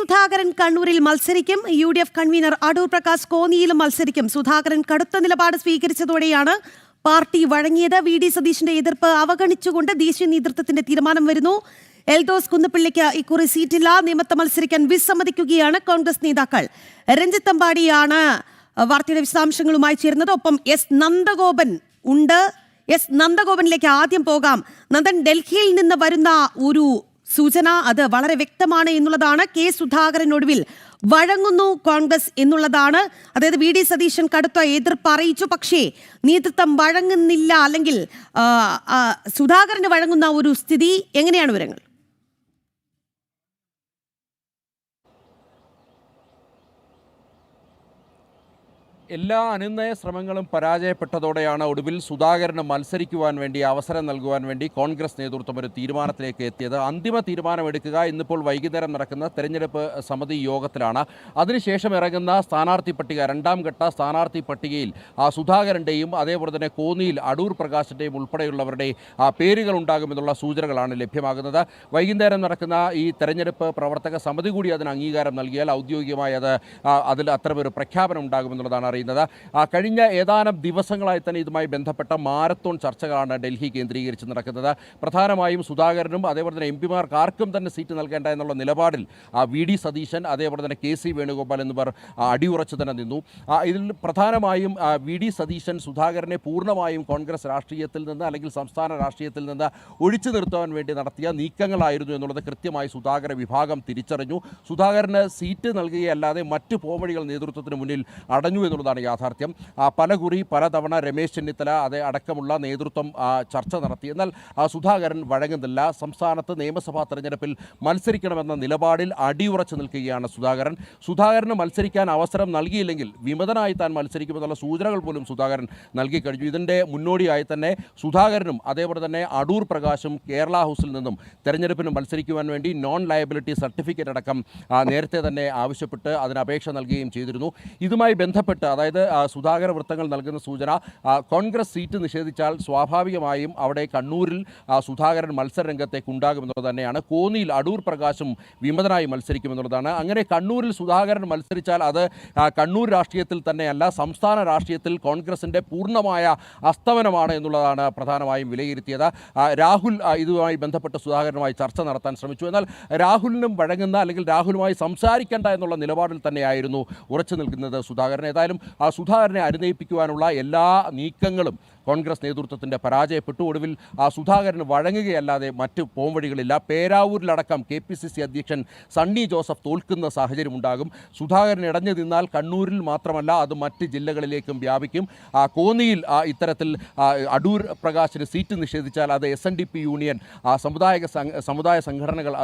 സുധാകരൻ കണ്ണൂരിൽ മത്സരിക്കും. UDF convener Adoor Prakash കോന്നിയിലും മത്സരിക്കും. സുധാകരൻ കടുത്ത നിലപാട് സ്വീകരിച്ചതോടെയാണ് പാർട്ടി വഴങ്ങിയത്. VD സതീശന്റെ എതിർപ്പ് അവഗണിച്ചുകൊണ്ട് ദേശീയ നേതൃത്വത്തിന്റെ തീരുമാനം വരുന്നു. എൽദോസ് കുന്നപ്പിള്ളിക്ക് ഇക്കുറി സീറ്റില്ല. നിയമത്ത് മത്സരിക്കാൻ വിസമ്മതിക്കുകയാണ് കോൺഗ്രസ് നേതാക്കൾ. രഞ്ജിത്ത് അമ്പാടിയാണ് വാർത്തയുടെ വിശദാംശങ്ങളുമായി ചേരുന്നത്. ഒപ്പം S നന്ദഗോപൻ ഉണ്ട്. S നന്ദഗോപനിലേക്ക് ആദ്യം പോകാം. നന്ദൻ, ഡൽഹിയിൽ നിന്ന് വരുന്ന ഒരു സൂചന അത് വളരെ വ്യക്തമാണ് എന്നുള്ളതാണ്. K സുധാകരനൊടുവിൽ വഴങ്ങുന്നു കോൺഗ്രസ് എന്നുള്ളതാണ്. അതായത് VD സതീശൻ കടുത്ത എതിർപ്പ് അറിയിച്ചു. പക്ഷേ നേതൃത്വം വഴങ്ങുന്നില്ല, അല്ലെങ്കിൽ സുധാകരന് വഴങ്ങുന്ന ഒരു സ്ഥിതി. എങ്ങനെയാണ് വിവരങ്ങൾ? എല്ലാ അനുനയ ശ്രമങ്ങളും പരാജയപ്പെട്ടതോടെയാണ് ഒടുവിൽ സുധാകരന് മത്സരിക്കുവാൻ വേണ്ടി അവസരം നൽകുവാൻ വേണ്ടി കോൺഗ്രസ് നേതൃത്വം ഒരു തീരുമാനത്തിലേക്ക് എത്തിയത്. അന്തിമ തീരുമാനമെടുക്കുക ഇന്നിപ്പോൾ വൈകുന്നേരം നടക്കുന്ന തെരഞ്ഞെടുപ്പ് സമിതി യോഗത്തിലാണ്. അതിനുശേഷം ഇറങ്ങുന്ന സ്ഥാനാർത്ഥി പട്ടിക, രണ്ടാം ഘട്ട സ്ഥാനാർത്ഥി പട്ടികയിൽ സുധാകരൻ്റെയും അതേപോലെ തന്നെ കോന്നിയിൽ അടൂർ പ്രകാശിൻ്റെയും ഉൾപ്പെടെയുള്ളവരുടെ പേരുകൾ ഉണ്ടാകുമെന്നുള്ള സൂചനകളാണ് ലഭ്യമാകുന്നത്. വൈകുന്നേരം നടക്കുന്ന ഈ തെരഞ്ഞെടുപ്പ് പ്രവർത്തക സമിതി കൂടി അതിന് അംഗീകാരം നൽകിയാൽ ഔദ്യോഗികമായി അതിൽ അത്തരമൊരു പ്രഖ്യാപനം ഉണ്ടാകുമെന്നുള്ളതാണ് അറിയുന്നത്. കഴിഞ്ഞ ഏതാനും ദിവസങ്ങളായി തന്നെ ഇതുമായി ബന്ധപ്പെട്ട മാരത്തോൺ ചർച്ചകളാണ് ഡൽഹി കേന്ദ്രീകരിച്ച് നടക്കുന്നത്. പ്രധാനമായും സുധാകരനും അതേപോലെ തന്നെ MP-മാർക്ക് ആർക്കും തന്നെ സീറ്റ് നൽകേണ്ട എന്നുള്ള നിലപാടിൽ VD സതീശൻ അതേപോലെ തന്നെ KC വേണുഗോപാൽ എന്നിവർ അടിയുറച്ചു തന്നെ നിന്നു. ഇതിൽ പ്രധാനമായും VD സതീശൻ സുധാകരനെ പൂർണ്ണമായും കോൺഗ്രസ് രാഷ്ട്രീയത്തിൽ നിന്ന് അല്ലെങ്കിൽ സംസ്ഥാന രാഷ്ട്രീയത്തിൽ നിന്ന് ഒഴിച്ചു നിർത്താൻ വേണ്ടി നടത്തിയ നീക്കങ്ങളായിരുന്നു എന്നുള്ളത് കൃത്യമായി സുധാകര വിഭാഗം തിരിച്ചറിഞ്ഞു. സുധാകരന് സീറ്റ് നൽകുകയല്ലാതെ മറ്റ് പോംവഴികൾ നേതൃത്വത്തിന് മുന്നിൽ അടഞ്ഞു എന്നുള്ളതാണ് യാഥാർത്ഥ്യം. പലകുറി പലതവണ രമേശ് ചെന്നിത്തല അടക്കമുള്ള നേതൃത്വം ചർച്ച നടത്തി. എന്നാൽ സുധാകരൻ വഴങ്ങുന്നില്ല. സംസ്ഥാനത്ത് നിയമസഭാ തെരഞ്ഞെടുപ്പിൽ മത്സരിക്കണമെന്ന നിലപാടിൽ അടിയുറച്ചു നിൽക്കുകയാണ് സുധാകരന് മത്സരിക്കാൻ അവസരം നൽകിയില്ലെങ്കിൽ വിമതനായി താൻ മത്സരിക്കുമെന്നുള്ള സൂചനകൾ പോലും സുധാകരൻ നൽകി കഴിഞ്ഞു. ഇതിൻ്റെ മുന്നോടിയായി തന്നെ സുധാകരനും അതേപോലെ തന്നെ അടൂർ പ്രകാശും കേരള ഹൗസിൽ നിന്നും തെരഞ്ഞെടുപ്പിന് മത്സരിക്കുവാൻ വേണ്ടി നോൺ ലയബിലിറ്റി സർട്ടിഫിക്കറ്റ് അടക്കം നേരത്തെ തന്നെ ആവശ്യപ്പെട്ട് അതിന് അപേക്ഷ നൽകുകയും ചെയ്തിരുന്നു. ഇതുമായി ബന്ധപ്പെട്ട് അതായത് സുധാകര വൃത്തങ്ങൾ നൽകുന്ന സൂചന, കോൺഗ്രസ് സീറ്റ് നിഷേധിച്ചാൽ സ്വാഭാവികമായും അവിടെ കണ്ണൂരിൽ സുധാകരൻ മത്സരരംഗത്തേക്ക് ഉണ്ടാകുമെന്നുള്ളത് തന്നെയാണ്. കോന്നിയിൽ അടൂർ പ്രകാശും വിമതനായി മത്സരിക്കുമെന്നുള്ളതാണ്. അങ്ങനെ കണ്ണൂരിൽ സുധാകരൻ മത്സരിച്ചാൽ അത് കണ്ണൂർ രാഷ്ട്രീയത്തിൽ തന്നെയല്ല സംസ്ഥാന രാഷ്ട്രീയത്തിൽ കോൺഗ്രസിൻ്റെ പൂർണ്ണമായ അസ്തമനമാണ് എന്നുള്ളതാണ് പ്രധാനമായും വിലയിരുത്തിയത്. രാഹുൽ ഇതുമായി ബന്ധപ്പെട്ട് സുധാകരനുമായി ചർച്ച നടത്താൻ ശ്രമിച്ചു. എന്നാൽ രാഹുലിനും വഴങ്ങുന്ന അല്ലെങ്കിൽ രാഹുലുമായി സംസാരിക്കേണ്ട എന്നുള്ള നിലപാടിൽ തന്നെയായിരുന്നു ഉറച്ചു നിൽക്കുന്നത് സുധാകരൻ. ഏതായാലും സുധാകരനെ അനുനയിപ്പിക്കുവാനുള്ള എല്ലാ നീക്കങ്ങളും കോൺഗ്രസ് നേതൃത്വത്തിൻ്റെ പരാജയപ്പെട്ടു. ഒടുവിൽ സുധാകരന് വഴങ്ങുകയല്ലാതെ മറ്റ് പോംവഴികളില്ല. പേരാവൂരിലടക്കം KPCC അധ്യക്ഷൻ സണ്ണി ജോസഫ് തോൽക്കുന്ന സാഹചര്യമുണ്ടാകും. സുധാകരൻ ഇടഞ്ഞു നിന്നാൽ കണ്ണൂരിൽ മാത്രമല്ല അത് മറ്റ് ജില്ലകളിലേക്കും വ്യാപിക്കും. കോന്നിയിൽ ഇത്തരത്തിൽ അടൂർ പ്രകാശിന് സീറ്റ് നിഷേധിച്ചാൽ അത് SNDP യൂണിയൻ സമുദായ സംഘടനകൾ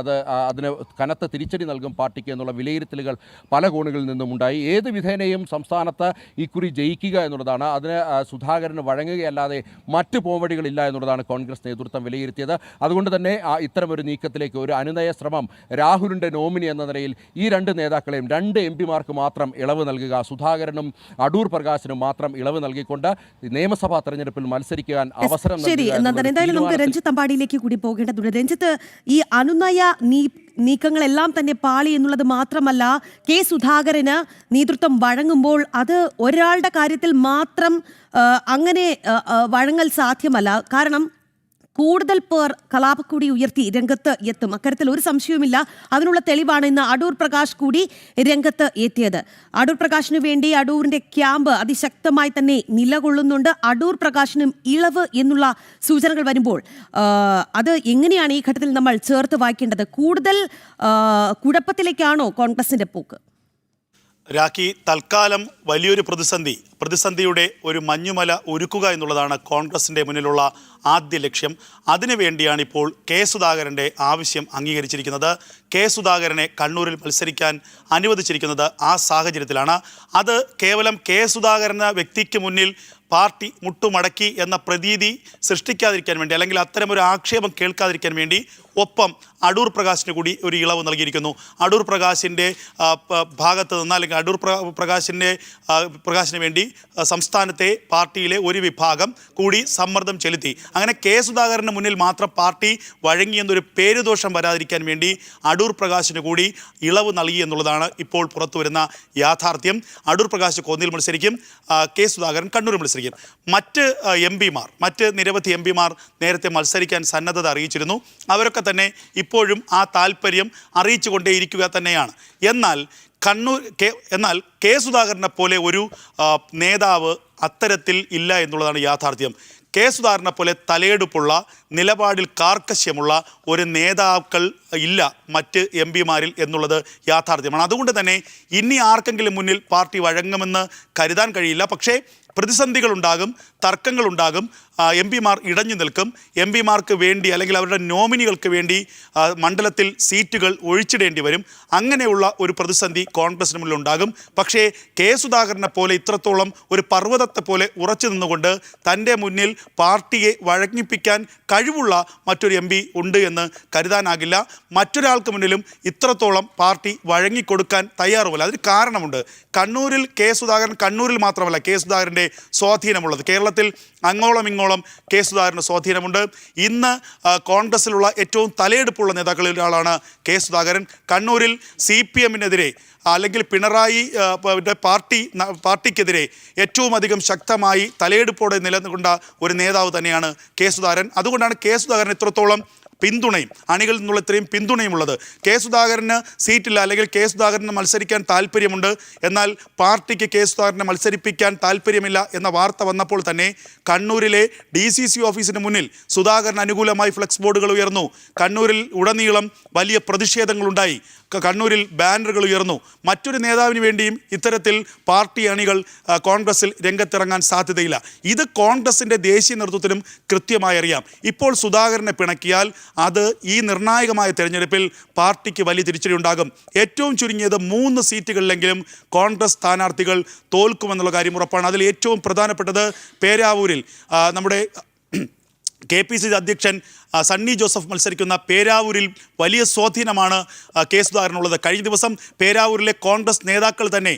അതിന് കനത്ത തിരിച്ചടി നൽകും പാർട്ടിക്ക് എന്നുള്ള വിലയിരുത്തലുകൾ പല കോണുകളിൽ നിന്നും ഉണ്ടായി. ഏത് വിധേനയും സംസ്ഥാനത്ത് ഇക്കുറി ജയിക്കുക എന്നുള്ളതാണ്. അതിന് സുധാകരന് വഴങ്ങുകയല്ലാതെ മറ്റ് പോംവഴികളില്ല എന്നുള്ളതാണ് കോൺഗ്രസ് നേതൃത്വം വിലയിരുത്തിയത്. അതുകൊണ്ട് തന്നെ ഇത്തരമൊരു നീക്കത്തിലേക്ക് ഒരു അനുനയ ശ്രമം രാഹുലിൻ്റെ നോമിനി എന്ന നിലയിൽ ഈ രണ്ട് നേതാക്കളെയും 2 MP-മാർക്ക് മാത്രം ഇളവ് നൽകുക, സുധാകരനും അടൂർ പ്രകാശിനും മാത്രം ഇളവ് നൽകിക്കൊണ്ട് നിയമസഭാ തെരഞ്ഞെടുപ്പിൽ മത്സരിക്കാൻ അവസരം എന്തായാലും നമുക്ക് രഞ്ജിത്ത് അമ്പാടിയിലേക്ക് കൂടി പോകേണ്ടതുണ്ട്. രഞ്ജിത്ത്, ഈ അനുനയ നീക്കങ്ങളെല്ലാം തന്നെ പാളി എന്നുള്ളത് മാത്രമല്ല, K സുധാകരന് നേതൃത്വം വഴങ്ങുമ്പോൾ അത് ഒരാളുടെ കാര്യത്തിൽ മാത്രം അങ്ങനെ വഴങ്ങൽ സാധ്യമല്ല. കാരണം കൂടുതൽ പേർ കലാപക്കൂടി ഉയർത്തി രംഗത്ത് എത്തും, അക്കാര്യത്തിൽ ഒരു സംശയവുമില്ല. അതിനുള്ള തെളിവാണ് ഇന്ന് അടൂർ പ്രകാശ് കൂടി രംഗത്ത് എത്തിയത്. അടൂർ പ്രകാശിന് വേണ്ടി അടൂരിന്റെ ക്യാമ്പ് അതിശക്തമായി തന്നെ നിലകൊള്ളുന്നുണ്ട്. അടൂർ പ്രകാശിനും ഇളവ് എന്നുള്ള സൂചനകൾ വരുമ്പോൾ അത് എങ്ങനെയാണ് ഈ ഘട്ടത്തിൽ നമ്മൾ ചേർത്ത് വായിക്കേണ്ടത്? കൂടുതൽ കുഴപ്പത്തിലേക്കാണോ കോൺഗ്രസിന്റെ പോക്ക്? രാഖി, തൽക്കാലം വലിയൊരു പ്രതിസന്ധിയുടെ ഒരു മഞ്ഞുമല ഒരുക്കുക എന്നുള്ളതാണ് കോൺഗ്രസിൻ്റെ മുന്നിലുള്ള ആദ്യ ലക്ഷ്യം. അതിനുവേണ്ടിയാണ് ഇപ്പോൾ K സുധാകരൻ്റെ ആവശ്യം അംഗീകരിച്ചിരിക്കുന്നത്. K സുധാകരനെ കണ്ണൂരിൽ മത്സരിക്കാൻ അനുവദിച്ചിരിക്കുന്നത് ആ സാഹചര്യത്തിലാണ്. അത് കേവലം K സുധാകരൻ എന്ന വ്യക്തിക്ക് മുന്നിൽ പാർട്ടി മുട്ടുമടക്കി എന്ന പ്രതീതി സൃഷ്ടിക്കാതിരിക്കാൻ വേണ്ടി, അല്ലെങ്കിൽ അത്തരമൊരു ആക്ഷേപം കേൾക്കാതിരിക്കാൻ വേണ്ടി ഒപ്പം അടൂർ പ്രകാശിന് കൂടി ഒരു ഇളവ് നൽകിയിരിക്കുന്നു. അടൂർ പ്രകാശിൻ്റെ ഭാഗത്ത് നിന്ന് അല്ലെങ്കിൽ അടൂർ പ്രകാശിന് വേണ്ടി സംസ്ഥാനത്തെ പാർട്ടിയിലെ ഒരു വിഭാഗം കൂടി സമ്മർദ്ദം ചെലുത്തി. അങ്ങനെ കെ സുധാകരന് മുന്നിൽ മാത്രം പാർട്ടി വഴങ്ങിയെന്നൊരു പേരുദോഷം വരാതിരിക്കാൻ വേണ്ടി അടൂർ പ്രകാശിന് കൂടി ഇളവ് നൽകി എന്നുള്ളതാണ് ഇപ്പോൾ പുറത്തുവരുന്ന യാഥാർത്ഥ്യം. അടൂർ പ്രകാശ് കോന്നിയിൽ മത്സരിക്കും, കെ സുധാകരൻ കണ്ണൂരിൽ മത്സരിക്കും. മറ്റ് നിരവധി എം പിമാർ നേരത്തെ മത്സരിക്കാൻ സന്നദ്ധത അറിയിച്ചിരുന്നു. അവരൊക്കെ തന്നെ ഇപ്പോഴും ആ താല്പര്യം അറിയിച്ചുകൊണ്ടേയിരിക്കുക തന്നെയാണ്. എന്നാൽ കെ സുധാകരനെ പോലെ ഒരു നേതാവ് അത്തരത്തിൽ ഇല്ല എന്നുള്ളതാണ് യാഥാർത്ഥ്യം. കെ സുധാകരനെ പോലെ തലയെടുപ്പുള്ള, നിലപാടിൽ കാർക്കശ്യമുള്ള ഒരു നേതാക്കൾ ഇല്ല മറ്റ് എം പിമാരിൽ എന്നുള്ളത് യാഥാർത്ഥ്യമാണ്. അതുകൊണ്ട് തന്നെ ഇനി ആർക്കെങ്കിലും മുന്നിൽ പാർട്ടി വഴങ്ങുമെന്ന് കരുതാൻ കഴിയില്ല. പക്ഷേ പ്രതിസന്ധികളുണ്ടാകും, തർക്കങ്ങളുണ്ടാകും, എം പിമാർ ഇടഞ്ഞു നിൽക്കും. എം പിമാർക്ക് വേണ്ടി അല്ലെങ്കിൽ അവരുടെ നോമിനികൾക്ക് വേണ്ടി മണ്ഡലത്തിൽ സീറ്റുകൾ ഒഴിച്ചിടേണ്ടി വരും. അങ്ങനെയുള്ള ഒരു പ്രതിസന്ധി കോൺഗ്രസിന് മുന്നിലുണ്ടാകും. പക്ഷേ കെ സുധാകരനെ പോലെ ഇത്രത്തോളം ഒരു പർവ്വതത്തെ പോലെ ഉറച്ചു നിന്നുകൊണ്ട് തൻ്റെ മുന്നിൽ പാർട്ടിയെ വഴങ്ങിപ്പിക്കാൻ കഴിവുള്ള മറ്റൊരു എം പി ഉണ്ട് എന്ന് കരുതാനാകില്ല. മറ്റൊരാൾക്ക് മുന്നിലും ഇത്രത്തോളം പാർട്ടി വഴങ്ങിക്കൊടുക്കാൻ തയ്യാറുമല്ല. അതിന് കാരണമുണ്ട്. കണ്ണൂരിൽ കെ സുധാകരൻ, കണ്ണൂരിൽ മാത്രമല്ല കെ സുധാകരൻ്റെ സ്വാധീനമുള്ളത്. കേരളത്തിൽ അങ്ങോളം ഇങ്ങോളം കെ സുധാകരന് സ്വാധീനമുണ്ട്. ഇന്ന് കോൺഗ്രസിലുള്ള ഏറ്റവും തലയെടുപ്പുള്ള നേതാക്കളിൽ ഒരാളാണ് കെ സുധാകരൻ. കണ്ണൂരിൽ CPM-നെതിരെ അല്ലെങ്കിൽ പിണറായി പാർട്ടിക്കെതിരെ ഏറ്റവും അധികം ശക്തമായി തലയെടുപ്പോടെ നിലകൊണ്ട ഒരു നേതാവ് തന്നെയാണ് കെ സുധാകരൻ. അതുകൊണ്ടാണ് കെ സുധാകരൻ ഇത്രത്തോളം പിന്തുണയും അണികളിൽ നിന്നുള്ള ഇത്രയും പിന്തുണയുമുള്ളത്. കെ സുധാകരന് സീറ്റില്ല അല്ലെങ്കിൽ കെ സുധാകരന് മത്സരിക്കാൻ താല്പര്യമുണ്ട്, എന്നാൽ പാർട്ടിക്ക് കെ സുധാകരനെ മത്സരിപ്പിക്കാൻ താല്പര്യമില്ല എന്ന വാർത്ത വന്നപ്പോൾ തന്നെ കണ്ണൂരിലെ DCC ഓഫീസിന് മുന്നിൽ സുധാകരന് അനുകൂലമായി ഫ്ലെക്സ് ബോർഡുകൾ ഉയർന്നു. കണ്ണൂരിൽ ഉടനീളം വലിയ പ്രതിഷേധങ്ങളുണ്ടായി. കണ്ണൂരിൽ ബാനറുകൾ ഉയർന്നു. മറ്റൊരു നേതാവിന് വേണ്ടിയും ഇത്തരത്തിൽ പാർട്ടി അണികൾ കോൺഗ്രസിൽ രംഗത്തിറങ്ങാൻ സാധ്യതയില്ല. ഇത് കോൺഗ്രസിൻ്റെ ദേശീയ നേതൃത്വത്തിനും കൃത്യമായി അറിയാം. ഇപ്പോൾ സുധാകരനെ പിണക്കിയാൽ അത് ഈ നിർണായകമായ തെരഞ്ഞെടുപ്പിൽ പാർട്ടിക്ക് വലിയ തിരിച്ചടി ഉണ്ടാകും. ഏറ്റവും ചുരുങ്ങിയത് 3 സീറ്റുകളിലെങ്കിലും കോൺഗ്രസ് സ്ഥാനാർത്ഥികൾ തോൽക്കുമെന്നുള്ള കാര്യം ഉറപ്പാണ്. അതിൽ ഏറ്റവും പ്രധാനപ്പെട്ടത് പേരാവൂരിൽ നമ്മുടെ KPCC അധ്യക്ഷൻ സണ്ണി ജോസഫ് മത്സരിക്കുന്ന പേരാവൂരിൽ വലിയ സ്വാധീനമാണ് കെ സുധാകരനുള്ളത്. കഴിഞ്ഞ ദിവസം പേരാവൂരിലെ കോൺഗ്രസ് നേതാക്കൾ തന്നെ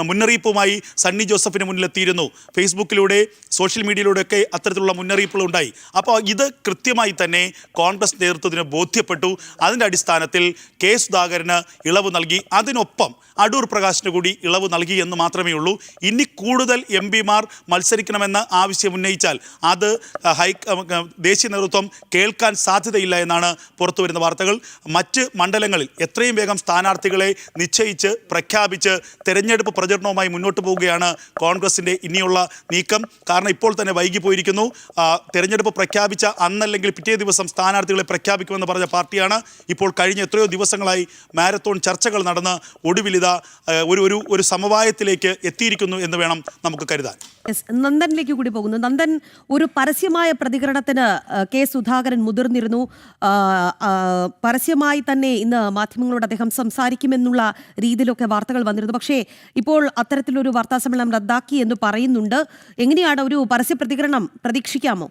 മുന്നറിയിപ്പുമായി സണ്ണി ജോസഫിന് മുന്നിലെത്തിയിരുന്നു. ഫേസ്ബുക്കിലൂടെ, സോഷ്യൽ മീഡിയയിലൂടെയൊക്കെ അത്തരത്തിലുള്ള മുന്നറിയിപ്പുകൾ ഉണ്ടായി. അപ്പോൾ ഇത് കൃത്യമായി തന്നെ കോൺഗ്രസ് നേതൃത്വത്തിന് ബോധ്യപ്പെട്ടു. അതിൻ്റെ അടിസ്ഥാനത്തിൽ കെ സുധാകരന് ഇളവ് നൽകി. അതിനൊപ്പം അടൂർ പ്രകാശിന് കൂടി ഇളവ് നൽകി എന്ന് മാത്രമേ ഉള്ളൂ. ഇനി കൂടുതൽ എം പിമാർ മത്സരിക്കണമെന്ന് ആവശ്യം ഉന്നയിച്ചാൽ അത് ദേശീയ നേതൃത്വം കേൾക്കാൻ സാധ്യതയില്ല എന്നാണ് പുറത്തു വരുന്ന വാർത്തകൾ. മറ്റ് മണ്ഡലങ്ങളിൽ എത്രയും വേഗം സ്ഥാനാർത്ഥികളെ നിശ്ചയിച്ച് പ്രഖ്യാപിച്ച് തെരഞ്ഞെടുപ്പ് പ്രചരണവുമായി മുന്നോട്ട് പോവുകയാണ് കോൺഗ്രസിൻ്റെ ഇനിയുള്ള നീക്കം. കാരണം ഇപ്പോൾ തന്നെ വൈകിപ്പോയിരിക്കുന്നു. തെരഞ്ഞെടുപ്പ് പ്രഖ്യാപിച്ച അന്നല്ലെങ്കിൽ പിറ്റേ ദിവസം സ്ഥാനാർത്ഥികളെ പ്രഖ്യാപിക്കുമെന്ന് പറഞ്ഞ പാർട്ടിയാണ്. ഇപ്പോൾ കഴിഞ്ഞ എത്രയോ ദിവസങ്ങളായി മാരത്തോൺ ചർച്ചകൾ നടന്ന് ഒടുവിലിത ഒരു സമവായത്തിലേക്ക് എത്തിയിരിക്കുന്നു എന്ന് വേണം നമുക്ക് കരുതാൻ. നന്ദനിലേക്ക് കൂടി പോകുന്നു. നന്ദൻ, ഒരു പരസ്യമായ പ്രതികരണത്തിന് കെ സുധാകരൻ മുതിർന്നിരുന്നു. പരസ്യമായി തന്നെ ഇന്ന് മാധ്യമങ്ങളോട് അദ്ദേഹം സംസാരിക്കുമെന്നുള്ള രീതിയിലൊക്കെ വാർത്തകൾ വന്നിരുന്നു. പക്ഷേ ഇപ്പോൾ അത്തരത്തിലൊരു വാർത്താസമ്മേളനം റദ്ദാക്കി എന്ന് പറയുന്നുണ്ട്. എങ്ങനെയാണ് ഒരു പരസ്യ പ്രതികരണം പ്രതീക്ഷിക്കാമോ?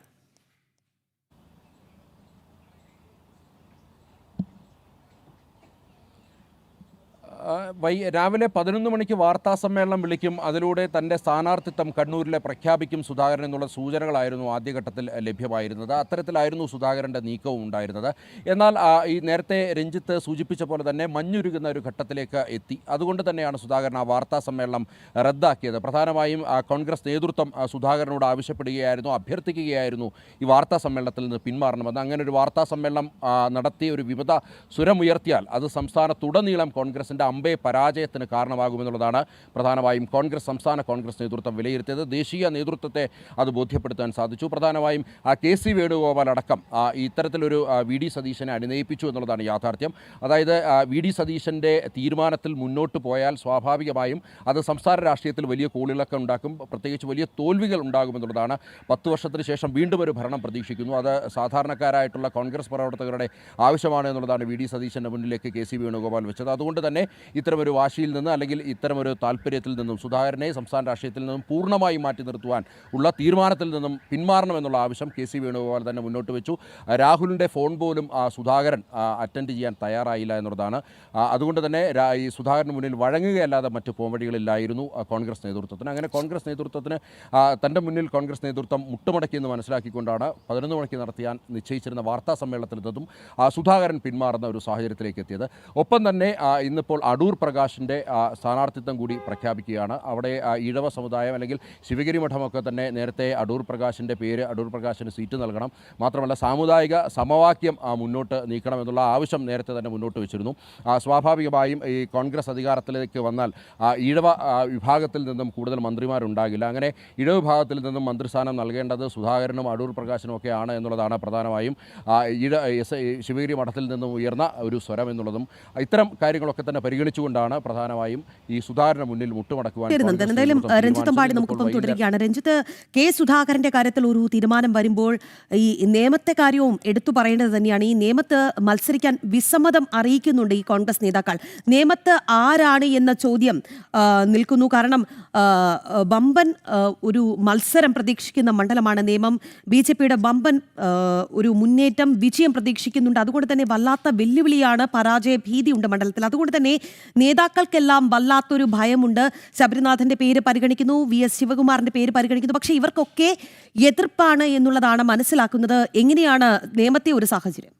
രാവിലെ 11 മണിക്ക് വാർത്താ സമ്മേളനം വിളിക്കും, അതിലൂടെ തൻ്റെ സ്ഥാനാർത്ഥിത്വം കണ്ണൂരിലെ പ്രഖ്യാപിക്കും സുധാകരൻ എന്നുള്ള സൂചനകളായിരുന്നു ആദ്യഘട്ടത്തിൽ ലഭ്യമായിരുന്നത്. അത്തരത്തിലായിരുന്നു സുധാകരൻ്റെ നീക്കവും ഉണ്ടായിരുന്നത്. എന്നാൽ ഈ നേരത്തെ രഞ്ജിത്ത് സൂചിപ്പിച്ച പോലെ തന്നെ മഞ്ഞുരുകുന്ന ഒരു ഘട്ടത്തിലേക്ക് എത്തി. അതുകൊണ്ട് തന്നെയാണ് സുധാകരൻ ആ വാർത്താ സമ്മേളനം റദ്ദാക്കിയത്. പ്രധാനമായും കോൺഗ്രസ് നേതൃത്വം സുധാകരനോട് ആവശ്യപ്പെടുകയായിരുന്നു, അഭ്യർത്ഥിക്കുകയായിരുന്നു ഈ വാർത്താ സമ്മേളനത്തിൽ നിന്ന് പിന്മാറണമെന്ന്. അങ്ങനെ ഒരു വാർത്താ സമ്മേളനം നടത്തി ഒരു വിമത സ്വരമുയർത്തിയാൽ അത് സംസ്ഥാനത്തുടനീളം കോൺഗ്രസിൻ്റെ പരാജയത്തിന് കാരണമാകുമെന്നുള്ളതാണ് പ്രധാനമായും സംസ്ഥാന കോൺഗ്രസ് നേതൃത്വം വിലയിരുത്തിയത്. ദേശീയ നേതൃത്വത്തെ അത് ബോധ്യപ്പെടുത്താൻ സാധിച്ചു. പ്രധാനമായും KC വേണുഗോപാൽ അടക്കം ഇത്തരത്തിലൊരു VD സതീശനെ അനുനയിപ്പിച്ചു എന്നുള്ളതാണ് യാഥാർത്ഥ്യം. അതായത് VD സതീശൻ്റെ തീരുമാനത്തിൽ മുന്നോട്ട് പോയാൽ സ്വാഭാവികമായും അത് സംസ്ഥാന രാഷ്ട്രീയത്തിൽ വലിയ കോളിളക്കം ഉണ്ടാക്കും, പ്രത്യേകിച്ച് വലിയ തോൽവികൾ ഉണ്ടാകുമെന്നുള്ളതാണ്. 10 വർഷത്തിന് ശേഷം വീണ്ടും ഒരു ഭരണം പ്രതീക്ഷിക്കുന്നു. അത് സാധാരണക്കാരായിട്ടുള്ള കോൺഗ്രസ് പ്രവർത്തകരുടെ ആവശ്യമാണ് എന്നുള്ളതാണ് VD സതീശൻ്റെ മുന്നിലേക്ക് KC വേണുഗോപാൽ വെച്ചത്. അതുകൊണ്ട് തന്നെ ഇത്തരമൊരു വാശിയിൽ നിന്ന് അല്ലെങ്കിൽ ഇത്തരമൊരു താല്പര്യത്തിൽ നിന്നും സുധാകരനെ സംസ്ഥാന രാഷ്ട്രീയത്തിൽ നിന്നും പൂർണ്ണമായി മാറ്റി നിർത്തുവാൻ ഉള്ള തീരുമാനത്തിൽ നിന്നും പിന്മാറണമെന്നുള്ള ആവശ്യം കെ.സി. വേണുഗോപാൽ തന്നെ മുന്നോട്ട് വെച്ചു. രാഹുലിൻ്റെ ഫോൺ പോലും സുധാകരൻ അറ്റൻഡ് ചെയ്യാൻ തയ്യാറായില്ല എന്നുള്ളതാണ്. അതുകൊണ്ട് തന്നെ ഈ സുധാകരന് മുന്നിൽ വഴങ്ങുകയല്ലാതെ മറ്റ് പോംവഴികളില്ലായിരുന്നു കോൺഗ്രസ് നേതൃത്വത്തിന്. അങ്ങനെ കോൺഗ്രസ് നേതൃത്വത്തിന് തൻ്റെ മുന്നിൽ കോൺഗ്രസ് നേതൃത്വം മുട്ടുമടക്കിയെന്ന് മനസ്സിലാക്കിക്കൊണ്ടാണ് 11 മണിക്ക് നടത്തിയാൻ നിശ്ചയിച്ചിരുന്ന വാർത്താ സമ്മേളനത്തിൽ നിന്നും സുധാകരൻ പിന്മാറുന്ന ഒരു സാഹചര്യത്തിലേക്ക് എത്തിയത്. ഒപ്പം തന്നെ ഇന്നിപ്പോൾ അടൂർ പ്രകാശിൻ്റെ സ്ഥാനാർത്ഥിത്വം കൂടി പ്രഖ്യാപിക്കുകയാണ്. അവിടെ ഈഴവ സമുദായം അല്ലെങ്കിൽ ശിവഗിരി മഠമൊക്കെ തന്നെ നേരത്തെ അടൂർ പ്രകാശിൻ്റെ പേര് അടൂർ പ്രകാശിന് സീറ്റ് നൽകണം, മാത്രമല്ല സാമുദായിക സമവാക്യം മുന്നോട്ട് നീക്കണമെന്നുള്ള ആവശ്യം നേരത്തെ തന്നെ മുന്നോട്ട് വെച്ചിരുന്നു. സ്വാഭാവികമായും ഈ കോൺഗ്രസ് അധികാരത്തിലേക്ക് വന്നാൽ ഈഴവ വിഭാഗത്തിൽ നിന്നും കൂടുതൽ മന്ത്രിമാരുണ്ടാകില്ല. അങ്ങനെ ഇടവ് വിഭാഗത്തിൽ നിന്നും മന്ത്രിസ്ഥാനം നൽകേണ്ടത് സുധാകരനും അടൂർ പ്രകാശനും ഒക്കെയാണ് എന്നുള്ളതാണ് പ്രധാനമായും ശിവഗിരി മഠത്തിൽ നിന്നും ഉയർന്ന ഒരു സ്വരം എന്നുള്ളതും. ഇത്തരം കാര്യങ്ങളൊക്കെ തന്നെ പരിഗണിച്ചുകൊണ്ടാണ് പ്രധാനമായും ഈ സുധാകരന് മുന്നിൽ മുട്ടുമടക്കുവാൻ. എന്തായാലും രഞ്ജിത്ത് പാടി നമുക്കൊപ്പം തുടരുകയാണ്. രഞ്ജിത്ത്, കെ സുധാകരന്റെ കാര്യത്തിൽ ഒരു തീരുമാനം വരുമ്പോൾ ഈ നിയമത്തെ കാര്യവും എടുത്തു പറയേണ്ടത് തന്നെയാണ്. ഈ നിയമത്ത് മത്സരിക്കാൻ വിസമ്മതം അറിയിക്കുന്നുണ്ട് ഈ കോൺഗ്രസ് നേതാക്കൾ. നിയമത്ത് ആരാണ് എന്ന ചോദ്യം നിൽക്കുന്നു. കാരണം ബമ്പൻ ഒരു മത്സരം പ്രതീക്ഷിക്കുന്ന മണ്ഡലമാണ് നേമം. BJPയുടെ ബമ്പൻ ഒരു മുന്നേറ്റം വിജയം പ്രതീക്ഷിക്കുന്നുണ്ട്. അതുകൊണ്ട് തന്നെ വല്ലാത്ത വെല്ലുവിളിയാണ്, പരാജയ ഭീതിയുണ്ട് മണ്ഡലത്തിൽ. അതുകൊണ്ട് തന്നെ നേതാക്കൾക്കെല്ലാം വല്ലാത്തൊരു ഭയമുണ്ട്. ശബരിനാഥന്റെ പേര് പരിഗണിക്കുന്നു, VS ശിവകുമാറിന്റെ പേര് പരിഗണിക്കുന്നു. പക്ഷേ ഇവർക്കൊക്കെ എതിർപ്പാണ് എന്നുള്ളതാണ് മനസ്സിലാക്കുന്നത്. എങ്ങനെയാണ് നേമത്തെ ഒരു സാഹചര്യം?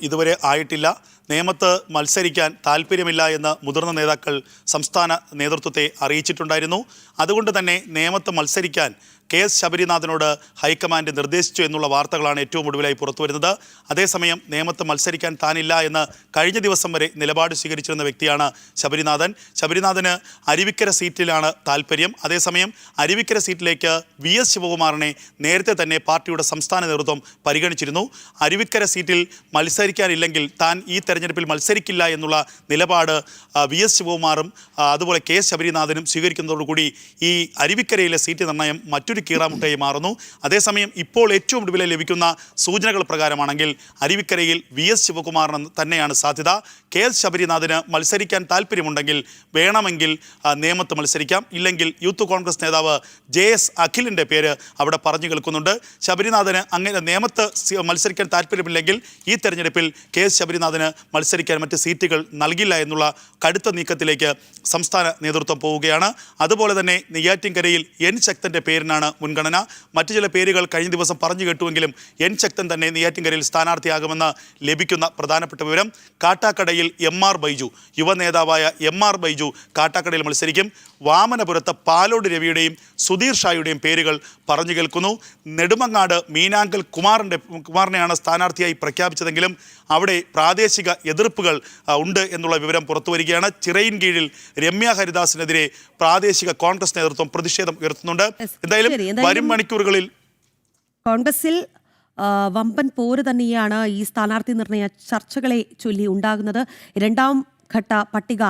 ഇതുവരെ ആയിട്ടില്ല. നേമത്ത് മത്സരിക്കാൻ താല്പര്യമില്ല എന്ന് മുതിർന്ന നേതാക്കൾ സംസ്ഥാന നേതൃത്വത്തെ അറിയിച്ചിട്ടുണ്ടായിരുന്നു. അതുകൊണ്ട് തന്നെ നേമത്ത് മത്സരിക്കാൻ KS ശബരിനാഥനോട് ഹൈക്കമാൻഡ് നിർദ്ദേശിച്ചു എന്നുള്ള വാർത്തകളാണ് ഏറ്റവും ഒടുവിലായി പുറത്തുവരുന്നത്. അതേസമയം നേമത്ത് മത്സരിക്കാൻ താനില്ല എന്ന് കഴിഞ്ഞ ദിവസം വരെ നിലപാട് സ്വീകരിച്ചിരുന്ന വ്യക്തിയാണ് ശബരിനാഥൻ. ശബരിനാഥന് അരുവിക്കര സീറ്റിലാണ് താല്പര്യം. അതേസമയം അരുവിക്കര സീറ്റിലേക്ക് VS ശിവകുമാറിനെ നേരത്തെ തന്നെ പാർട്ടിയുടെ സംസ്ഥാന നേതൃത്വം പരിഗണിച്ചിരുന്നു. അരുവിക്കര സീറ്റിൽ മത്സരിക്കാനില്ലെങ്കിൽ താൻ ഈ തെരഞ്ഞെടുപ്പിൽ മത്സരിക്കില്ല എന്നുള്ള നിലപാട് VS ശിവകുമാറും അതുപോലെ KS ശബരിനാഥനും സ്വീകരിക്കുന്നതോടുകൂടി ഈ അരുവിക്കരയിലെ സീറ്റ് നിർണ്ണയം മറ്റൊരു കീറാമുട്ടയായി മാറുന്നു. അതേസമയം ഇപ്പോൾ ഏറ്റവും ഒടുവിൽ ലഭിക്കുന്ന സൂചനകൾ പ്രകാരമാണെങ്കിൽ അരുവിക്കരയിൽ VS ശിവകുമാറിന് തന്നെയാണ് സാധ്യത. KS ശബരിനാഥന് മത്സരിക്കാൻ താല്പര്യമുണ്ടെങ്കിൽ വേണമെങ്കിൽ നേമത്ത് മത്സരിക്കാം. ഇല്ലെങ്കിൽ യൂത്ത് കോൺഗ്രസ് നേതാവ് JS അഖിലിൻ്റെ പേര് അവിടെ പറഞ്ഞു കേൾക്കുന്നുണ്ട്. ശബരിനാഥന് അങ്ങനെ നേമത്ത് മത്സരിക്കാൻ താല്പര്യമില്ലെങ്കിൽ ഈ തെരഞ്ഞെടുപ്പിൽ KS ശബരിനാഥന് മത്സരിക്കാൻ മറ്റ് സീറ്റുകൾ നൽകില്ല എന്നുള്ള കടുത്ത നീക്കത്തിലേക്ക് സംസ്ഥാന നേതൃത്വം പോവുകയാണ്. അതുപോലെ തന്നെ നെയ്യാറ്റിൻകരയിൽ N ശക്തൻ്റെ പേരിനാണ് മുൻഗണന. മറ്റു ചില പേരുകൾ കഴിഞ്ഞ ദിവസം പറഞ്ഞു കേട്ടുവെങ്കിലും N ശക്തൻ തന്നെ നെയ്യാറ്റിൻകരയിൽ സ്ഥാനാർത്ഥിയാകുമെന്ന് ലഭിക്കുന്ന പ്രധാനപ്പെട്ട വിവരം. കാട്ടാക്കടയിൽ MR ബൈജു, യുവ നേതാവായ MR ബൈജു കാട്ടാക്കടയിൽ മത്സരിക്കും. വാമനപുരത്ത് പാലോട് രവിയുടെയും സുധീർ ഷായുടെയും പേരുകൾ പറഞ്ഞു കേൾക്കുന്നു. നെടുമങ്ങാട് മീനാങ്കൽ കുമാറിനെയാണ് സ്ഥാനാർത്ഥിയായി പ്രഖ്യാപിച്ചതെങ്കിലും അവിടെ പ്രാദേശിക എതിർപ്പുകൾ ഉണ്ട് എന്നുള്ള വിവരം പുറത്തുവരികയാണ്. ചിറയിൻ കീഴിൽ രമ്യ ഹരിദാസിനെതിരെ പ്രാദേശിക കോൺഗ്രസ് നേതൃത്വം പ്രതിഷേധം ഉയർത്തുന്നുണ്ട്. എന്തായാലും വരും മണിക്കൂറുകളിൽ കോൺഗ്രസിൽ വമ്പൻ പോര് തന്നെയാണ് ഈ സ്ഥാനാർത്ഥി നിർണയ ചർച്ചകളെ ചൊല്ലി ഉണ്ടാകുന്നത്. രണ്ടാം ഘട്ട പട്ടിക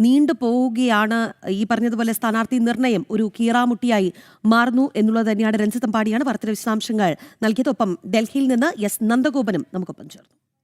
നീണ്ടുപോവുകയാണ്. ഈ പറഞ്ഞതുപോലെ സ്ഥാനാർത്ഥി നിർണയം ഒരു കീറാമുട്ടിയായി മാറുന്നു എന്നുള്ളത് തന്നെയാണ്. രഞ്ജിത്ത് പാടിയാണ് വാർത്തയുടെ വിശദാംശങ്ങൾ നൽകിയത്. ഒപ്പം ഡൽഹിയിൽ നിന്ന് S നന്ദഗോപനും നമുക്കൊപ്പം ചേർന്നു.